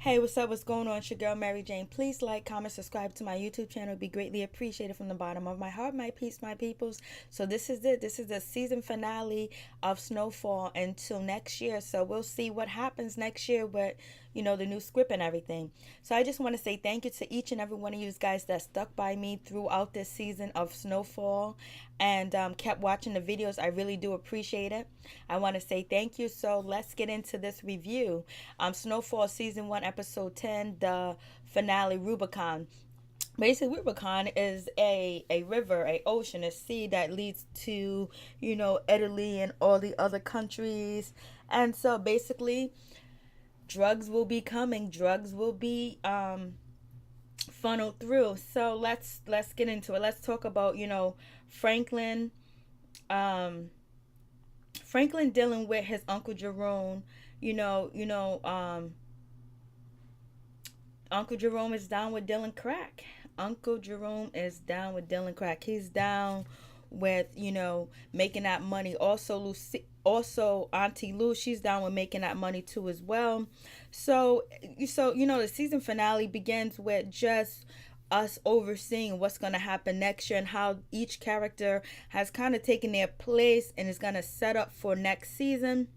Hey, what's up? What's going on? It's your girl Mary Jane. Please like, comment, subscribe to my YouTube channel. It'd be greatly appreciated from the bottom of my heart, my peeps, my peoples. So this is it. This is the season finale of Snowfall until next year. So we'll see what happens next year with, the new script and everything. So I just want to say thank you to each and every one of you guys that stuck by me throughout this season of Snowfall and kept watching the videos. I really do appreciate it. I want to say thank you. So let's get into this review. Snowfall season 1 episode 10, the finale, Rubicon. Basically, Rubicon is a river, a ocean, a sea that leads to, Italy and all the other countries. And so basically, drugs will be coming. Drugs will be funneled through. So let's get into it. Let's talk about, Franklin. Franklin dealing with his Uncle Jerome. Uncle Jerome is down with dealing crack. Uncle Jerome is down with dealing crack. He's down with, making that money. Also Auntie Lou, she's down with making that money too as well. So the season finale begins with just us overseeing what's going to happen next year and how each character has kind of taken their place and is going to set up for next season.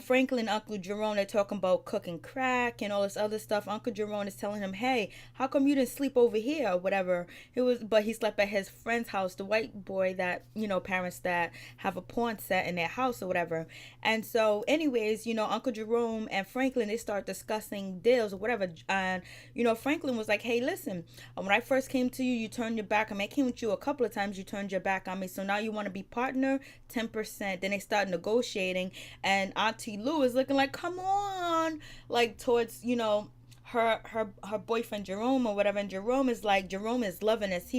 Franklin and Uncle Jerome, they're talking about cooking crack and all this other stuff. Uncle Jerome is telling him, hey, how come you didn't sleep over here or whatever? But he slept at his friend's house, the white boy that, parents that have a porn set in their house or whatever. And so anyways, Uncle Jerome and Franklin, they start discussing deals or whatever. And, Franklin was like, hey, listen, when I first came to you, you turned your back on me. I came with you a couple of times, you turned your back on me. So now you want to be partner, 10%. Then they start negotiating. And Auntie Lou is looking like, come on, like towards, her boyfriend Jerome or whatever. And Jerome is loving this.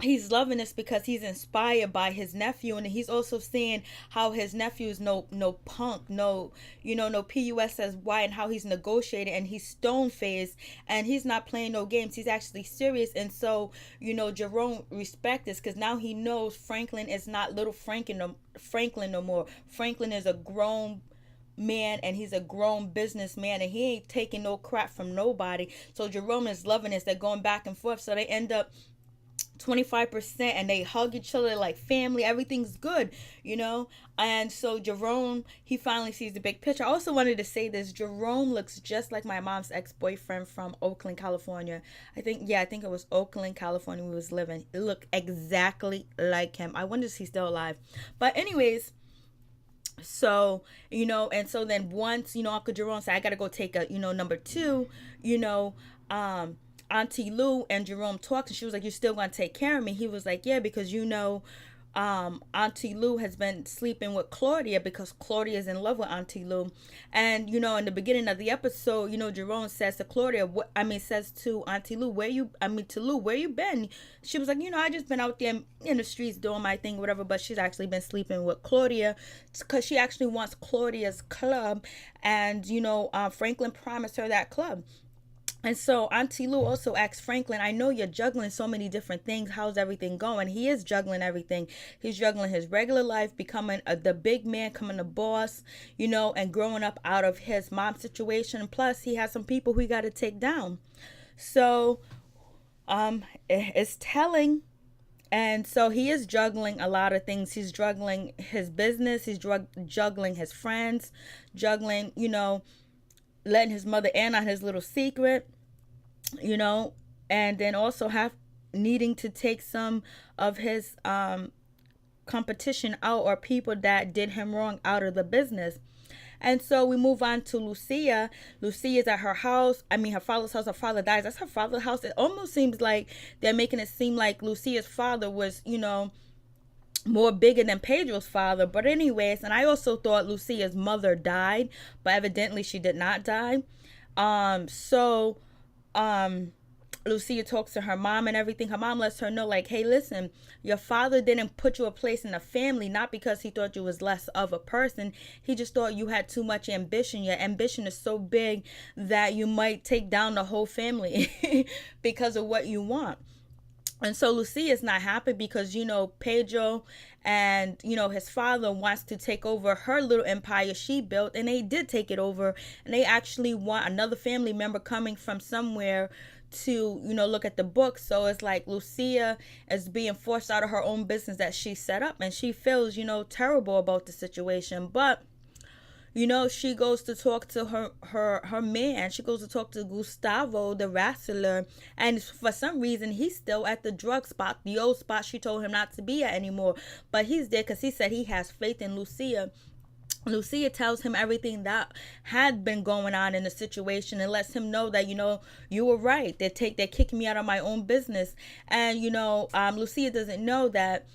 He's loving this because he's inspired by his nephew, and he's also seeing how his nephew is no punk, no PUSSY, and how he's negotiating and he's stone faced and he's not playing no games. He's actually serious. And so Jerome respects this because now he knows Franklin is not little Franklin no more. Franklin is a grown man and he's a grown businessman and he ain't taking no crap from nobody. So Jerome is loving this. They're going back and forth, so they end up 25% and they hug each other like family. Everything's good, and so Jerome, he finally sees the big picture. I also wanted to say this: Jerome looks just like my mom's ex-boyfriend from Oakland, California. I think it was Oakland, California we was living. It looked exactly like him. I wonder if he's still alive. But anyways, so and so then once Uncle Jerome said, I gotta go take a number two, Auntie Lou and Jerome talked and she was like, you're still going to take care of me? He was like, yeah, because Auntie Lou has been sleeping with Claudia because Claudia is in love with Auntie Lou. And in the beginning of the episode, Jerome says to Claudia, says to Auntie Lou, where you been? She was like, I just been out there in the streets doing my thing, whatever. But she's actually been sleeping with Claudia because she actually wants Claudia's club. And Franklin promised her that club. And so Auntie Lou also asked Franklin, I know you're juggling so many different things. How's everything going? He is juggling everything. He's juggling his regular life, becoming the big man, becoming a boss, and growing up out of his mom's situation. Plus, he has some people who he got to take down. So it's telling. And so he is juggling a lot of things. He's juggling his business. He's juggling his friends, juggling, letting his mother in on his little secret, and then also needing to take some of his competition out or people that did him wrong out of the business. And so we move on to Lucia. Lucia's at her house. Her father's house. Her father dies. That's her father's house. It almost seems like they're making it seem like Lucia's father was, more bigger than Pedro's father. But anyways, and I also thought Lucia's mother died, but evidently she did not die. Lucia talks to her mom and everything. Her mom lets her know, like, hey, listen, your father didn't put you a place in the family, not because he thought you was less of a person. He just thought you had too much ambition. Your ambition is so big that you might take down the whole family because of what you want. And so Lucia's not happy because, Pedro and, his father wants to take over her little empire she built. And they did take it over. And they actually want another family member coming from somewhere to, look at the book. So it's like Lucia is being forced out of her own business that she set up. And she feels, terrible about the situation. But she goes to talk to her man. She goes to talk to Gustavo, the wrestler, and for some reason he's still at the drug spot, the old spot she told him not to be at anymore. But he's there because he said he has faith in Lucia. Lucia tells him everything that had been going on in the situation and lets him know that, you were right. They're kicking me out of my own business. And, Lucia doesn't know that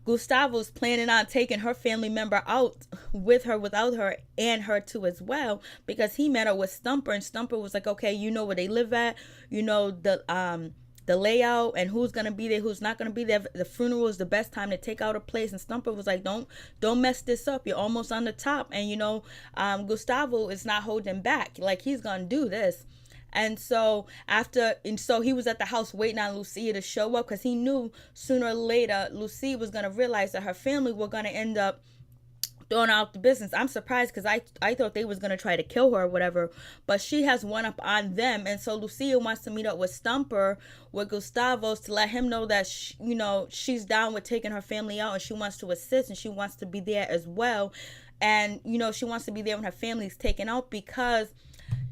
Gustavo's planning on taking her family member out with her, without her, and her too as well, because he met her with Stumper, and Stumper was like, okay, you know where they live at, the layout and who's gonna be there, who's not gonna be there. The funeral is the best time to take out a place, and Stumper was like, don't mess this up. You're almost on the top, and Gustavo is not holding back. Like, he's gonna do this. And so he was at the house waiting on Lucia to show up because he knew sooner or later Lucia was going to realize that her family were going to end up throwing out the business. I'm surprised because I thought they was going to try to kill her or whatever, but she has one up on them. And so Lucia wants to meet up with Stumper, with Gustavo's, to let him know that she's down with taking her family out and she wants to assist and she wants to be there as well. And she wants to be there when her family's taken out because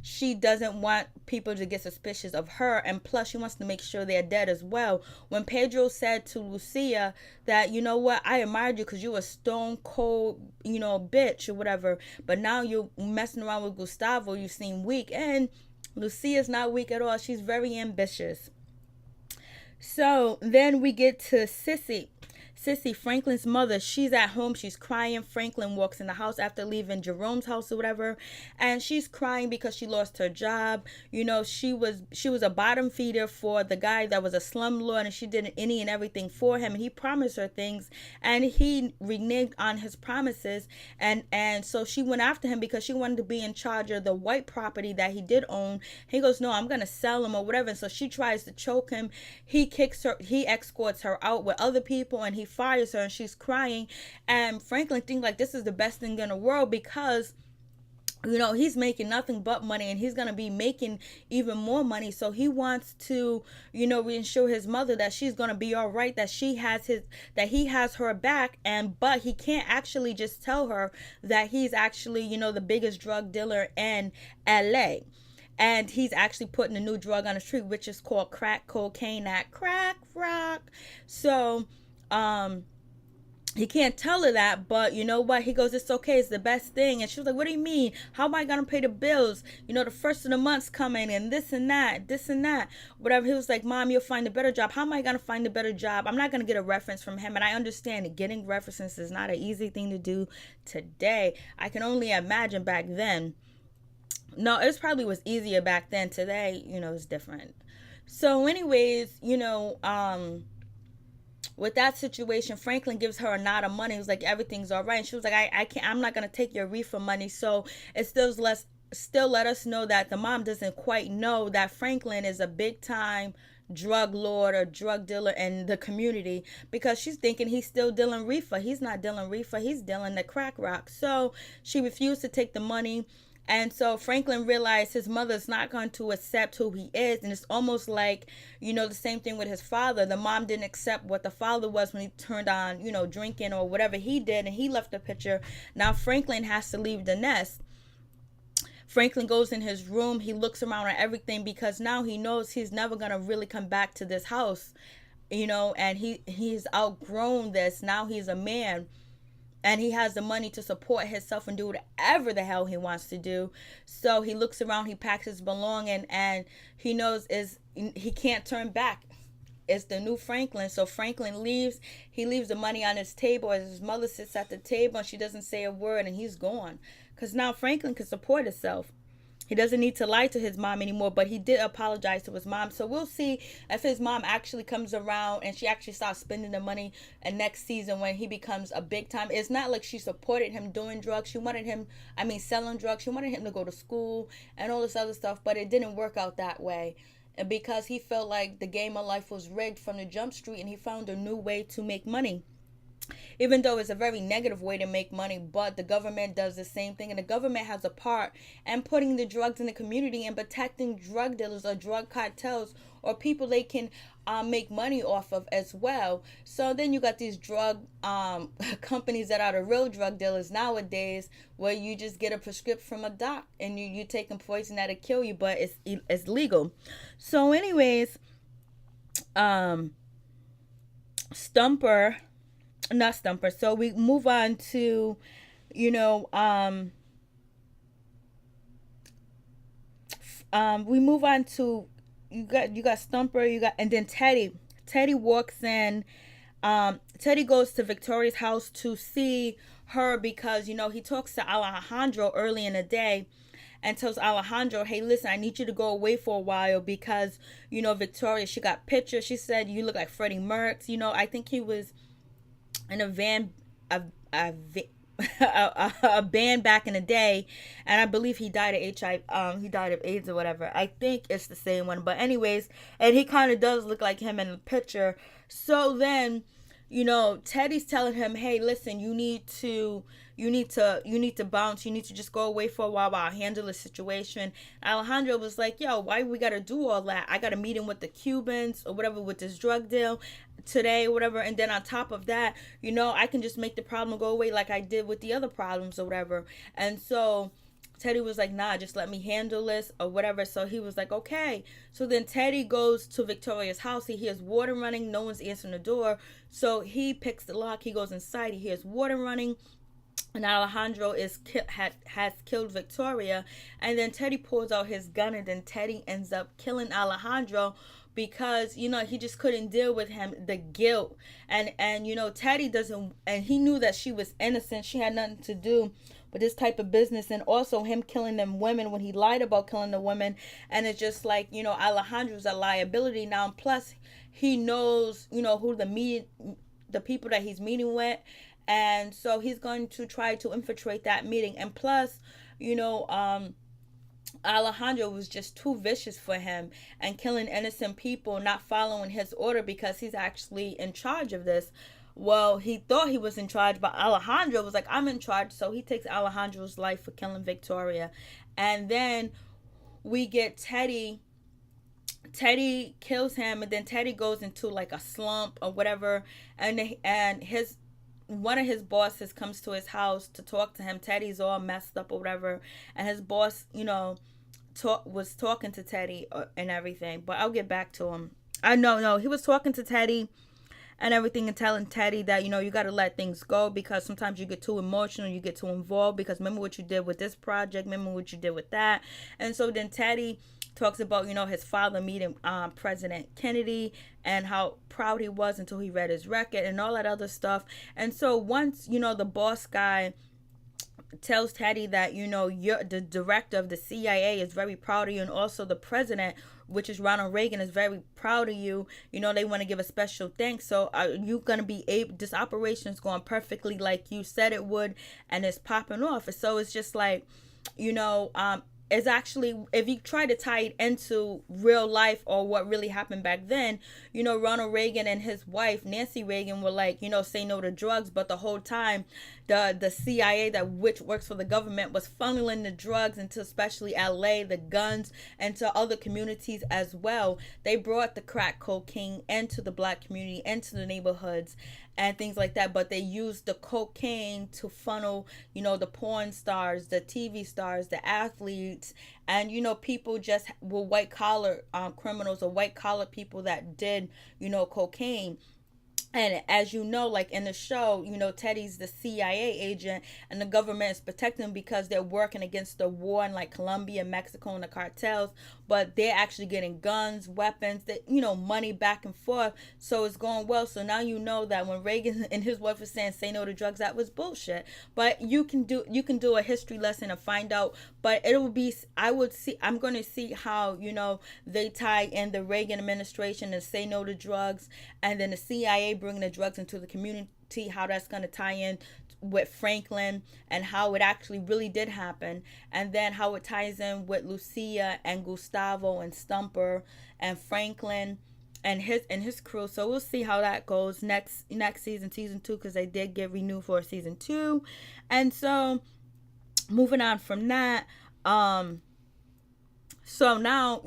she doesn't want people to get suspicious of her, and plus she wants to make sure they're dead as well. When Pedro said to Lucia that, you know what, I admired you because you were stone cold, bitch or whatever, but now you're messing around with Gustavo, you seem weak. And Lucia's not weak at all. She's very ambitious. So then we get to Sissy, Franklin's mother. She's at home. She's crying. Franklin walks in the house after leaving Jerome's house or whatever, and she's crying because she lost her job. She was a bottom feeder for the guy that was a slumlord, and she did any and everything for him, and he promised her things, and he reneged on his promises, and so she went after him because she wanted to be in charge of the white property that he did own. He goes, no, I'm gonna sell him or whatever. And so she tries to choke him. He kicks her. He escorts her out with other people, and he fires her, and she's crying. And Franklin thinks like this is the best thing in the world because he's making nothing but money, and he's gonna be making even more money. So he wants to reassure his mother that she's gonna be all right, that he has her back. But he can't actually just tell her that he's actually the biggest drug dealer in LA. And he's actually putting a new drug on the street, which is called crack cocaine, not crack rock. So he can't tell her that, but you know what? He goes, it's okay. It's the best thing. And she was like, what do you mean? How am I going to pay the bills? The first of the month's coming and this and that, whatever. He was like, Mom, you'll find a better job. How am I going to find a better job? I'm not going to get a reference from him. And I understand that getting references is not an easy thing to do today. I can only imagine back then. No, it probably was easier back then. Today, it's different. So anyways, with that situation, Franklin gives her a nod of money. He was like, everything's all right. And she was like, I'm not going to take your reefer money. So it still let us know that the mom doesn't quite know that Franklin is a big time drug lord or drug dealer in the community, because she's thinking he's still dealing reefer. He's not dealing reefer. He's dealing the crack rock. So she refused to take the money. And so Franklin realized his mother's not going to accept who he is. And it's almost like, the same thing with his father. The mom didn't accept what the father was when he turned on, drinking or whatever he did. And he left the picture. Now Franklin has to leave the nest. Franklin goes in his room. He looks around at everything because now he knows he's never going to really come back to this house, and he's outgrown this. Now he's a man. And he has the money to support himself and do whatever the hell he wants to do. So he looks around, he packs his belongings, and he knows he can't turn back. It's the new Franklin. So Franklin leaves. He leaves the money on his table as his mother sits at the table and she doesn't say a word, and he's gone. Because now Franklin can support himself. He doesn't need to lie to his mom anymore, but he did apologize to his mom. So we'll see if his mom actually comes around and she actually starts spending the money next season when he becomes a big time. It's not like she supported him doing drugs. She wanted him, selling drugs. She wanted him to go to school and all this other stuff, but it didn't work out that way. and because he felt like the game of life was rigged from the jump street, and he found a new way to make money, even though it's a very negative way to make money. But the government does the same thing, and the government has a part in putting the drugs in the community and protecting drug dealers or drug cartels or people they can make money off of as well. So then you got these drug companies that are the real drug dealers nowadays, where you just get a prescription from a doc and you taking poison that'll kill you, but it's legal. So anyways, Stumper, not Stumper. So we move on to, you know, we move on to, you got Stumper, and then Teddy. Teddy walks in. Teddy goes to Victoria's house to see her because he talks to Alejandro early in the day and tells Alejandro, hey, listen, I need you to go away for a while because Victoria, she got pictures. She said you look like Freddie Merckx. I think he was in a van, a band back in the day, and I believe he died of HIV. He died of AIDS or whatever. I think it's the same one, but anyways, and he kind of does look like him in the picture. So then, Teddy's telling him, hey, listen, you need to bounce. You need to just go away for a while I handle the situation. Alejandro was like, yo, why we gotta do all that? I got a meeting with the Cubans or whatever with this drug deal today or whatever, and then on top of that, I can just make the problem go away like I did with the other problems or whatever. And so Teddy was like, nah, just let me handle this or whatever. So he was like, okay. So then Teddy goes to Victoria's house. He hears water running. No one's answering the door. So he picks the lock. He goes inside. He hears water running. And Alejandro has killed Victoria. And then Teddy pulls out his gun, and then Teddy ends up killing Alejandro because he just couldn't deal with the guilt. And Teddy doesn't, and he knew that she was innocent. She had nothing to do with this type of business, and also him killing them women when he lied about killing the women. And it's just like, Alejandro's a liability now, and plus he knows who the people that he's meeting with. And so he's going to try to infiltrate that meeting. And plus, Alejandro was just too vicious for him and killing innocent people, not following his order because he's actually in charge of this. Well, he thought he was in charge, but Alejandro was like, I'm in charge. So he takes Alejandro's life for killing Victoria. And then we get Teddy. Teddy kills him, and then Teddy goes into like a slump or whatever. And one of his bosses comes to his house to talk to him. Teddy's all messed up or whatever, and his boss, was talking to Teddy and everything. But I'll get back to him. No, he was talking to Teddy and everything, and telling Teddy that you got to let things go because sometimes you get too emotional, you get too involved because remember what you did with this project, remember what you did with that. And so then Teddy talks about his father meeting President Kennedy and how proud he was until he read his record and all that other stuff. And so once the boss guy tells Teddy that you're the director of the CIA is very proud of you, and also the president, which is Ronald Reagan, is very proud of you. They want to give a special thanks. So are you gonna be able? This operation is going perfectly like you said it would, and it's popping off. So it's just like is actually, if you try to tie it into real life or what really happened back then, Ronald Reagan and his wife, Nancy Reagan, were like, say no to drugs. But the whole time, the CIA, which works for the government, was funneling the drugs into especially LA, the guns, and to other communities as well. They brought the crack cocaine into the black community, into the neighborhoods and things like that, but they used the cocaine to funnel the porn stars, the TV stars, the athletes, and people just were white collar criminals or white collar people that did cocaine. And as like in the show, Teddy's the CIA agent, and the government is protecting him because they're working against the war in like Colombia, Mexico, and the cartels. But they're actually getting guns, weapons, money back and forth. So it's going well. So now that when Reagan and his wife was saying say no to drugs, that was bullshit. But you can do a history lesson and find out. But I'm going to see how they tie in the Reagan administration and say no to drugs, and then the CIA bringing the drugs into the community, how that's going to tie in with Franklin and how it actually really did happen, and then how it ties in with Lucia and Gustavo and Stumper and Franklin and his crew. So we'll see how that goes next season 2, because they did get renewed for season 2. And so moving on from that, so now,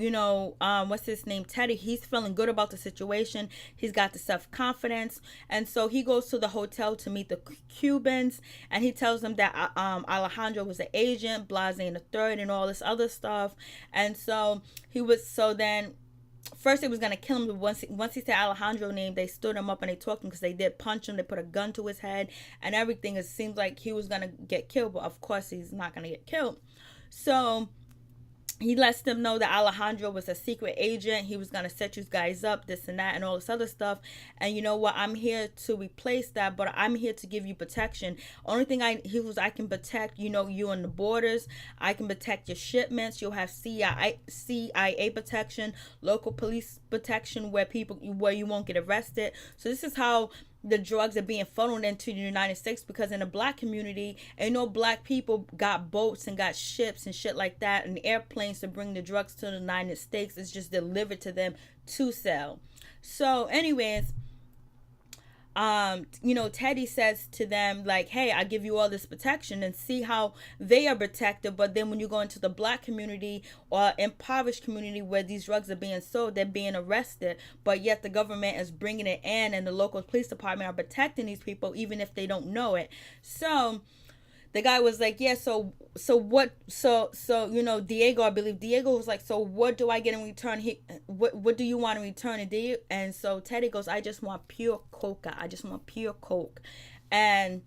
what's his name? Teddy, he's feeling good about the situation. He's got the self-confidence. And so he goes to the hotel to meet the Cubans. And he tells them that Alejandro was an agent, Blase and the third, and all this other stuff. And so then first they was going to kill him. Once he said Alejandro's name, they stood him up and they talked him, because they did punch him. They put a gun to his head and everything. It seems like he was going to get killed. But of course, he's not going to get killed. So he lets them know that Alejandro was a secret agent. He was going to set you guys up, this and that, and all this other stuff. And you know what? I'm here to replace that, but I'm here to give you protection. Only thing I can protect, you on the borders. I can protect your shipments. You'll have CIA protection, local police protection, where you won't get arrested. So this is how the drugs are being funneled into the United States, because in the black community, black people got boats and got ships and shit like that and airplanes to bring the drugs to the United States. It's just delivered to them to sell. So anyways, Teddy says to them, like, hey, I give you all this protection, and see how they are protected. But then when you go into the black community or impoverished community where these drugs are being sold, they're being arrested, but yet the government is bringing it in, and the local police department are protecting these people even if they don't know it. So the guy was like, yeah, so Diego, I believe Diego was like, so what do I get in return? What do you want in return? And so Teddy goes, I just want pure coca. I just want pure coke. And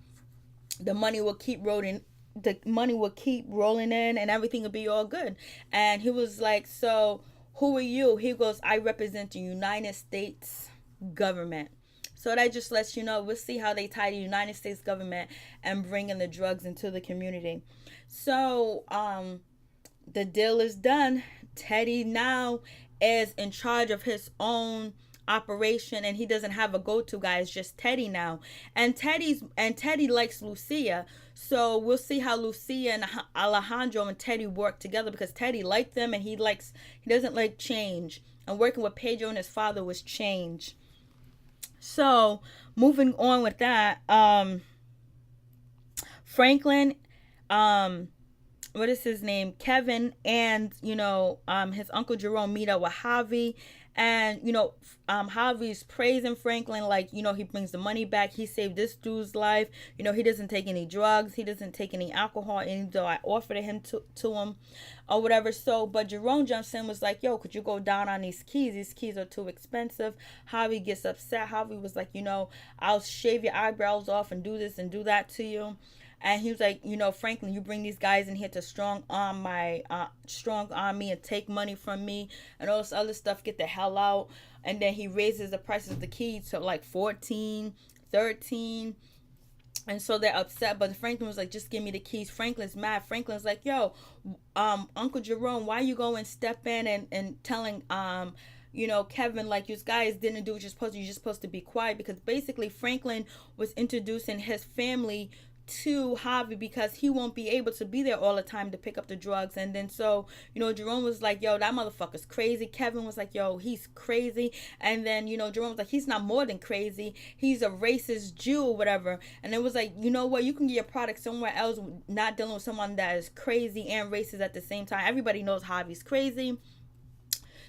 the money will keep rolling. The money will keep rolling in, and everything will be all good. And he was like, so who are you? He goes, I represent the United States government. So that just lets you know, we'll see how they tie the United States government and bringing the drugs into the community. So the deal is done. Teddy now is in charge of his own operation, and he doesn't have a go-to guy. It's just Teddy now. And Teddy likes Lucia. So we'll see how Lucia and Alejandro and Teddy work together, because Teddy liked them and he doesn't like change. And working with Pedro and his father was change. So moving on with that, Franklin, what is his name? Kevin and, his Uncle Jerome meet up with Javi. And, Javi's praising Franklin, like, he brings the money back. He saved this dude's life. He doesn't take any drugs. He doesn't take any alcohol, even though I offered him to him or whatever. So, but Jerome jumps in, was like, yo, could you go down on these keys? These keys are too expensive. Javi gets upset. Javi was like, I'll shave your eyebrows off and do this and do that to you. And he was like, Franklin, you bring these guys in here to strong arm me and take money from me and all this other stuff. Get the hell out. And then he raises the prices of the keys to like 14, 13. And so they're upset. But Franklin was like, just give me the keys. Franklin's mad. Franklin's like, yo, Uncle Jerome, why you go and step in and telling Kevin, like, you guys didn't do what you're supposed to. You're just supposed to be quiet. Because basically Franklin was introducing his family to Javi, because he won't be able to be there all the time to pick up the drugs. And then so Jerome was like, yo, that motherfucker's crazy. Kevin was like, yo, he's crazy. And then Jerome was like, he's not more than crazy, he's a racist Jew or whatever. And it was like, you know what, you can get your product somewhere else, not dealing with someone that is crazy and racist at the same time. Everybody knows Javi's crazy.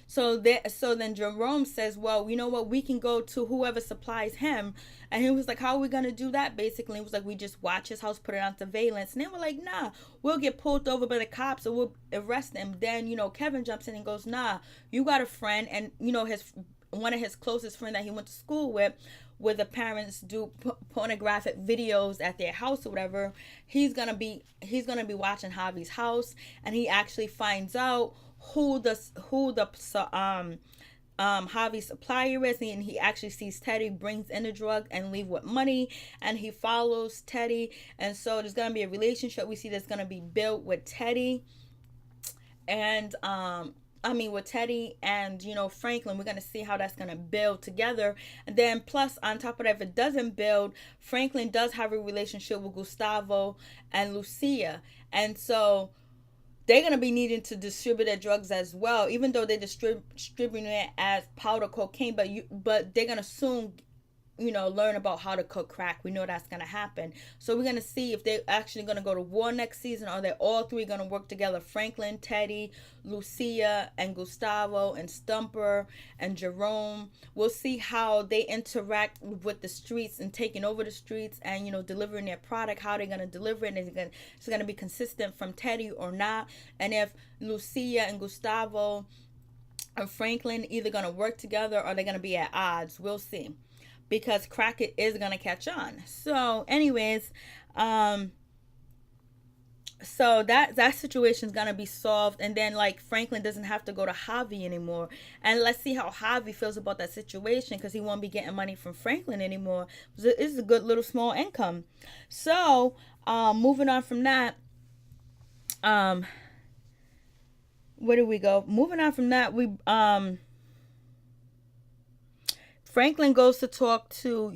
So then Jerome says, well, you know what, we can go to whoever supplies him. And he was like, how are we going to do that, basically? He was like, we just watch his house, put it on surveillance. And they were like, nah, we'll get pulled over by the cops or we'll arrest him. Then, Kevin jumps in and goes, nah, you got a friend. And, one of his closest friends that he went to school with, where the parents do pornographic videos at their house or whatever, he's gonna be watching Javi's house. And he actually finds out who the Javi supplier is, and he actually sees Teddy, brings in the drug and leave with money, and he follows Teddy. And so there's gonna be a relationship we see that's gonna be built with Teddy and with Teddy and, Franklin. We're going to see how that's going to build together. And then plus on top of that, if it doesn't build, Franklin does have a relationship with Gustavo and Lucia. And so they're going to be needing to distribute their drugs as well, even though they're distributing it as powder cocaine, but they're going to soon learn about how to cook crack. We know that's going to happen. So we're going to see if they're actually going to go to war next season, or they're all three going to work together. Franklin, Teddy, Lucia, and Gustavo, and Stumper, and Jerome. We'll see how they interact with the streets and taking over the streets and, delivering their product, how they're going to deliver it. And it's going to be consistent from Teddy or not. And if Lucia and Gustavo and Franklin either going to work together or they're going to be at odds. We'll see. Because crack is going to catch on. So anyways, so that situation is going to be solved. And then like Franklin doesn't have to go to Javi anymore. And let's see how Javi feels about that situation, because he won't be getting money from Franklin anymore. It's a good little small income. So moving on from that, where do we go? Moving on from that, Franklin goes to talk to,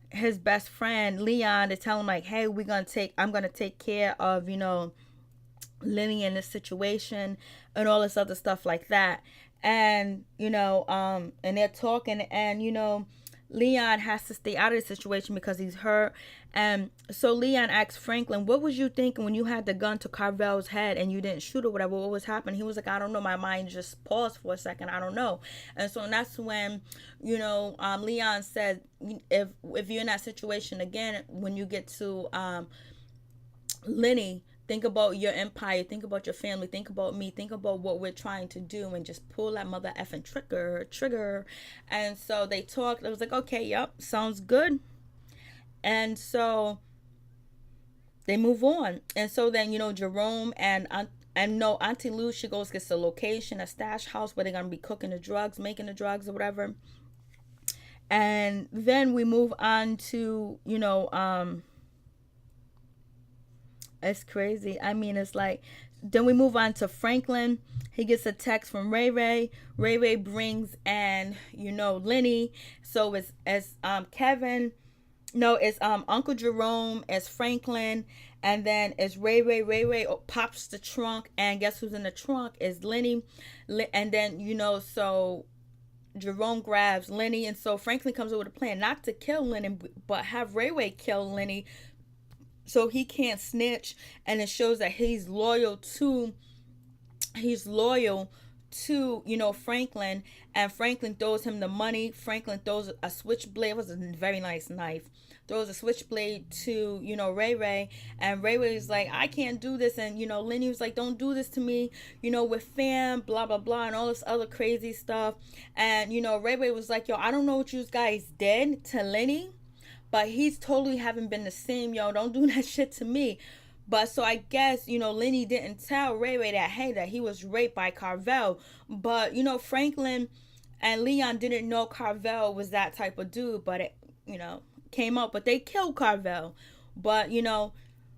his best friend, Leon, to tell him like, hey, I'm going to take care of, Lenny in this situation and all this other stuff like that. And, and they're talking and, Leon has to stay out of the situation because he's hurt. And so Leon asks Franklin, what was you thinking when you had the gun to Carvel's head and you didn't shoot or whatever? What was happening? He was like, I don't know. My mind just paused for a second. I don't know. And so that's when, Leon said, if you're in that situation again, when you get to Lenny, think about your empire, think about your family, think about me, think about what we're trying to do, and just pull that mother effing trigger. And so they talked. I was like, okay, yep, sounds good. And so they move on. And so then, Jerome and Auntie Lou, she goes, gets a location, a stash house where they're going to be cooking the drugs, making the drugs or whatever. And then we move on to, it's crazy. It's like, then we move on to Franklin. He gets a text from Ray Ray. Ray Ray brings and Lenny. So it's Kevin. No, it's Uncle Jerome, it's Franklin, and then it's Ray Ray. Ray Ray pops the trunk, and guess who's in the trunk? Is Lenny. And then so Jerome grabs Lenny, and so Franklin comes up with a plan not to kill Lenny, but have Ray Ray kill Lenny, so he can't snitch, and it shows that he's loyal to Franklin, and Franklin throws him the money. Franklin throws a switchblade. It was a very nice knife. Throws a switchblade to, Ray Ray, and Ray Ray is like, I can't do this, and, Lenny was like, don't do this to me, with fam, blah, blah, blah, and all this other crazy stuff, and, Ray Ray was like, yo, I don't know what you guys did to Lenny, but he's totally haven't been the same, yo, don't do that shit to me. But so I guess, Lenny didn't tell Ray Ray that he was raped by Carvel. But, Franklin and Leon didn't know Carvel was that type of dude. But it, came up. But they killed Carvel. But,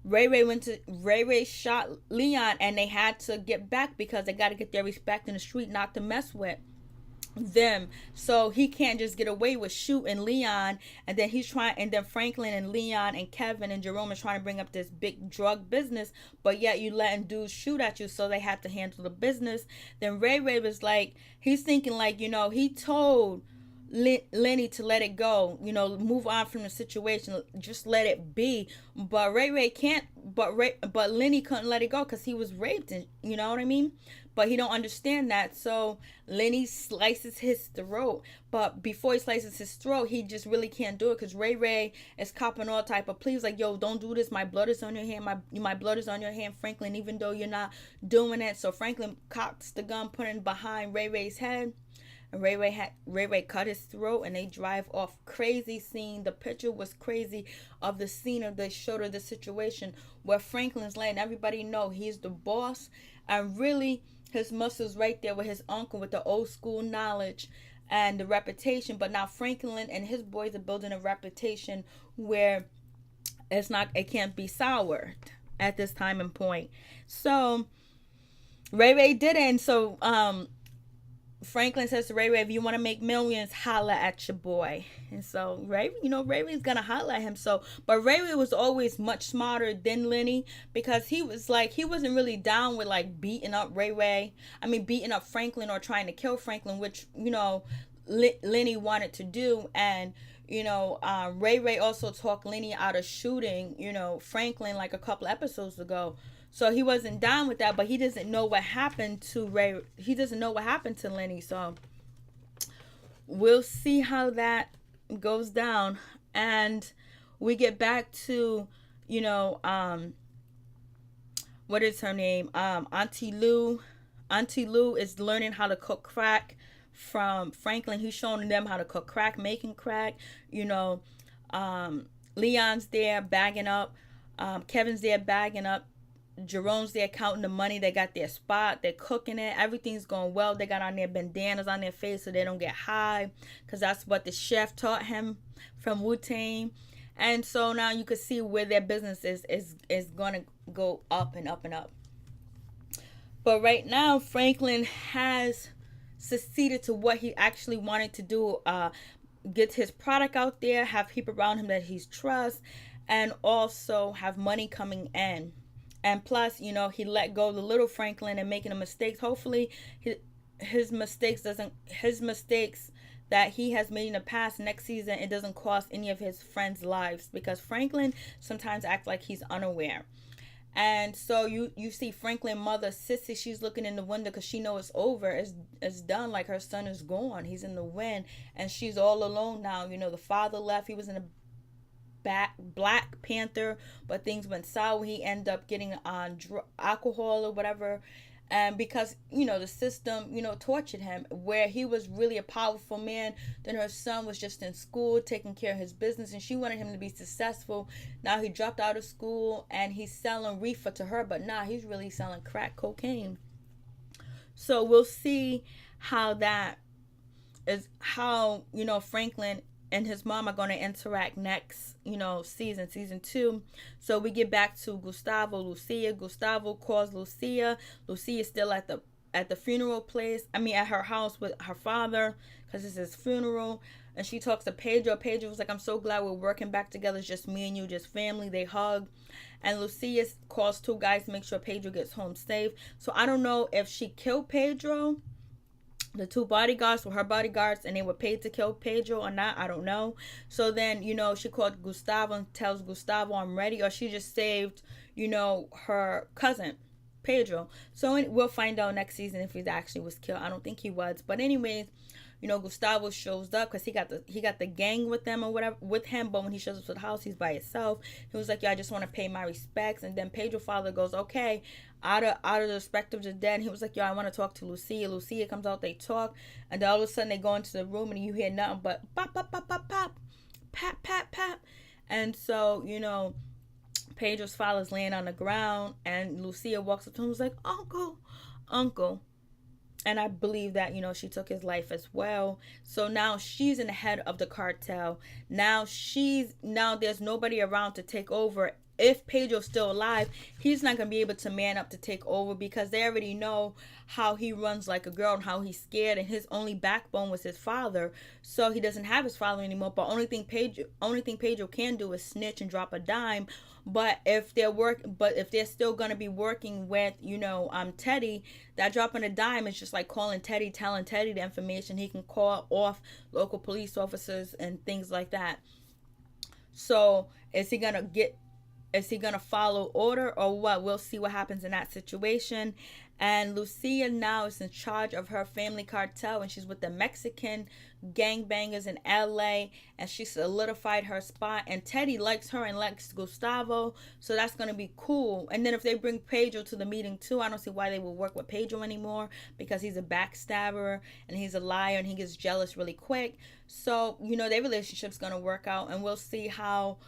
Ray Ray shot Leon, and they had to get back because they got to get their respect in the street, not to mess with them. So he can't just get away with shooting Leon, and then Franklin and Leon and Kevin and Jerome are trying to bring up this big drug business, but yet you letting dudes shoot at you, so they have to handle the business. Then Ray Ray was like, he's thinking like, he told Lenny to let it go, move on from the situation, just let it be. But Ray Ray can't, but Lenny couldn't let it go because he was raped, and you know what I mean. But he don't understand that, so Lenny slices his throat. But before he slices his throat, he just really can't do it because Ray Ray is copping all type of pleas like, yo, don't do this. My blood is on your hand. My blood is on your hand, Franklin, even though you're not doing it. So Franklin cocks the gun, putting it behind Ray Ray's head. And Ray Ray cut his throat, and they drive off. Crazy scene. The picture was crazy of the scene of the showed of the situation where Franklin's letting everybody know he's the boss, and really his muscles right there with his uncle with the old school knowledge and the reputation. But now Franklin and his boys are building a reputation where it can't be soured at this time and point. So Ray Ray did it. And so Franklin says to Ray Ray, if you want to make millions, holla at your boy. And so Ray Ray's gonna holla at him. So, but Ray Ray was always much smarter than Lenny, because he wasn't really down with like beating up Ray Ray. I mean, beating up Franklin or trying to kill Franklin, which Lenny wanted to do. And Ray Ray also talked Lenny out of shooting Franklin like a couple episodes ago. So he wasn't down with that, but he doesn't know what happened to Ray. He doesn't know what happened to Lenny. So we'll see how that goes down. And we get back to, what is her name? Auntie Lou. Auntie Lou is learning how to cook crack from Franklin. He's showing them how to cook crack, making crack. Leon's there bagging up. Kevin's there bagging up. Jerome's there counting the money. They got their spot. They're cooking it. Everything's going well. They got on their bandanas on their face so they don't get high, because that's what the chef taught him from Wu-Tang. And so now you can see where their business is going to go up and up and up. But right now, Franklin has succeeded to what he actually wanted to do. Get his product out there, have people around him that he trusts, and also have money coming in. And plus, he let go of the little Franklin and making the mistakes. Hopefully, his mistakes that he has made in the past, next season, it doesn't cost any of his friends' lives, because Franklin sometimes acts like he's unaware. And so you see Franklin's mother, Sissy, she's looking in the window because she knows it's over. It's done. Like, her son is gone. He's in the wind. And she's all alone now. The father left. He was in a Black Panther, but things went sour. He ended up getting on alcohol or whatever, and because the system tortured him, where he was really a powerful man, then her son was just in school taking care of his business, and she wanted him to be successful. Now he dropped out of school and he's selling reefer to her, but now he's really selling crack cocaine. So we'll see how that is, how Franklin and his mom are going to interact next, season 2. So we get back to Lucia. Gustavo calls Lucia. Lucia is still at the funeral place. At her house with her father, because it's his funeral. And she talks to Pedro. Pedro was like, I'm so glad we're working back together. It's just me and you, just family. They hug. And Lucia calls 2 guys to make sure Pedro gets home safe. So I don't know if she killed Pedro. The 2 bodyguards were her bodyguards and they were paid to kill Pedro or not. I don't know. So then, she called Gustavo and tells Gustavo, I'm ready. Or she just saved, her cousin, Pedro. So we'll find out next season if he actually was killed. I don't think he was. But anyways, Gustavo shows up because he got the gang with them or whatever with him. But when he shows up to the house, he's by himself. He was like, I just want to pay my respects. And then Pedro's father goes, okay, out of the respect of the dead. He was like, I want to talk to Lucia. Lucia comes out, they talk, and then all of a sudden they go into the room and you hear nothing but pop, pop, pop, pop, pop, pap, pap, pap. And so, Pedro's father's laying on the ground, and Lucia walks up to him and was like, Uncle. And I believe that, she took his life as well. So now she's in the head of the cartel. Now there's nobody around to take over. If Pedro's still alive, he's not going to be able to man up to take over, because they already know how he runs like a girl and how he's scared, and his only backbone was his father. So he doesn't have his father anymore. But only thing Pedro can do is snitch and drop a dime. But if they're still going to be working with, Teddy, that dropping a dime is just like calling Teddy, telling Teddy the information. He can call off local police officers and things like that. So is he going to follow order or what? We'll see what happens in that situation. And Lucia now is in charge of her family cartel, and she's with the Mexican gangbangers in LA, and she solidified her spot. And Teddy likes her and likes Gustavo, so that's going to be cool. And then if they bring Pedro to the meeting too, I don't see why they will work with Pedro anymore, because he's a backstabber and he's a liar and he gets jealous really quick. So, their relationship's going to work out, and we'll see how,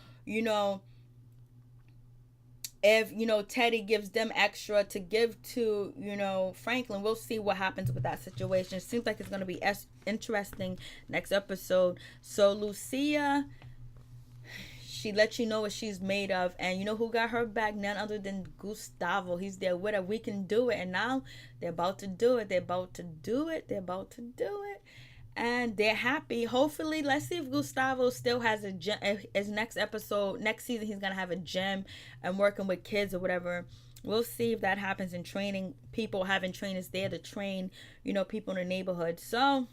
if Teddy gives them extra to give to Franklin. We'll see what happens with that situation. It seems like it's going to be interesting next episode. So Lucia, she lets you know what she's made of. And you know who got her back? None other than Gustavo. He's there with her. We can do it. And now they're about to do it. They're about to do it. They're about to do it. And they're happy. Hopefully, let's see if Gustavo still has a gym. His next episode, next season, he's gonna have a gym and working with kids or whatever. We'll see if that happens in training. People having trainers there to train, people in the neighborhood. So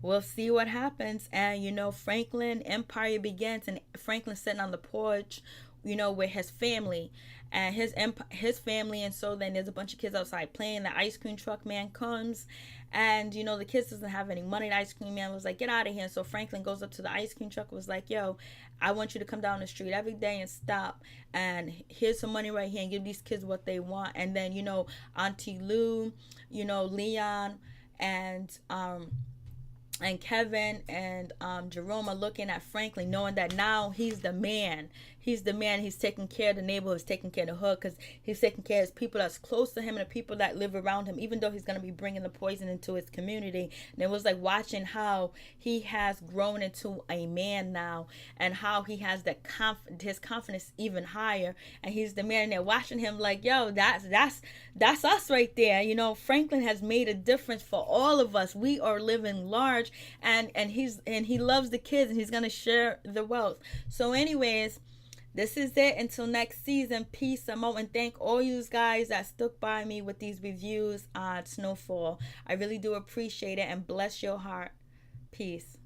we'll see what happens. And Franklin Empire begins, and Franklin sitting on the porch, with his family and his family. And so then there's a bunch of kids outside playing. The ice cream truck man comes, and the kids doesn't have any money. The ice cream man was like, get out of here. So Franklin goes up to the ice cream truck, was like, yo, I want you to come down the street every day and stop, and here's some money right here, and give these kids what they want. And then Auntie Lou, Leon, and Kevin and Jerome are looking at Franklin, knowing that now he's the man. He's the man. He's taking care of the neighborhood. He's taking care of the hood, because he's taking care of his people that's close to him and the people that live around him, even though he's going to be bringing the poison into his community. And it was like watching how he has grown into a man now, and how he has his confidence even higher. And he's the man, and they're watching him like, yo, that's us right there. Franklin has made a difference for all of us. We are living large, and he loves the kids, and he's going to share the wealth. So anyways, this is it. Until next season, peace. I'm out, and thank all you guys that stuck by me with these reviews on Snowfall. I really do appreciate it, and bless your heart. Peace.